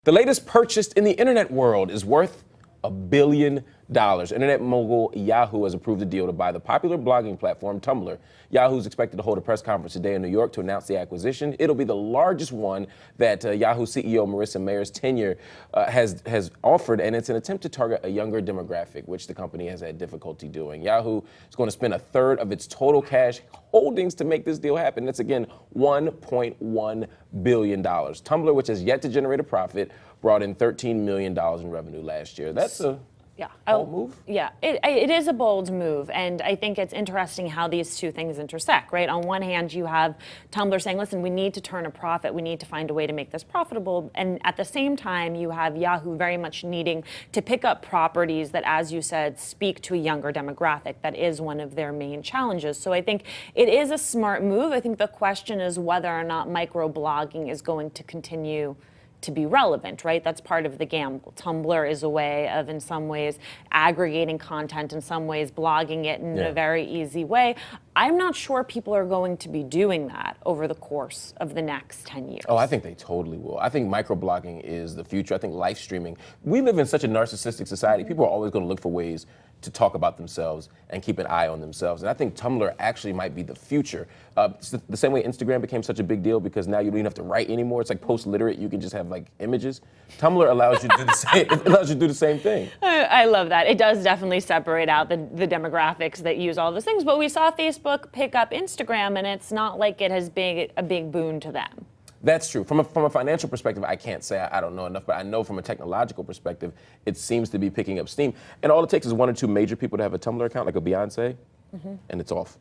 The latest purchase in the internet world is worth $1 billion. Internet mogul Yahoo has approved a deal to buy the popular blogging platform Tumblr. Yahoo is expected to hold a press conference today in New York to announce the acquisition. It'll be the largest one that Yahoo CEO Marissa Mayer's tenure has offered, and it's an attempt to target a younger demographic, which the company has had difficulty doing. Yahoo is going to spend a third of its total cash holdings to make this deal happen. That's, again, $1.1 billion. Tumblr, which has yet to generate a profit, brought in $13 million in revenue last year. That's a bold move? Yeah, it is a bold move, and I think it's interesting how these two things intersect, right? On one hand, you have Tumblr saying, listen, we need to turn a profit, we need to find a way to make this profitable, and at the same time, you have Yahoo very much needing to pick up properties that, as you said, speak to a younger demographic. That is one of their main challenges. So I think it is a smart move. I think the question is whether or not microblogging is going to continue to be relevant, right? That's part of the gamble. Tumblr is a way of, in some ways, aggregating content, in some ways, blogging it in a very easy way. I'm not sure people are going to be doing that over the course of the next 10 years. Oh, I think they totally will. I think microblogging is the future. I think live streaming. We live in such a narcissistic society. People are always going to look for ways to talk about themselves and keep an eye on themselves. And I think Tumblr actually might be the future. It's the same way Instagram became such a big deal because now you don't even have to write anymore. It's like post-literate. You can just have like images. Tumblr allows you to do the same. It allows you to do the same thing. I love that. It does definitely separate out the demographics that use all those things. But we saw Facebook pick up Instagram, and it's not like it has been a big boon to them. That's true. From a financial perspective, I can't say I don't know enough, but I know from a technological perspective, it seems to be picking up steam. And all it takes is one or two major people to have a Tumblr account, like a Beyonce, and it's off.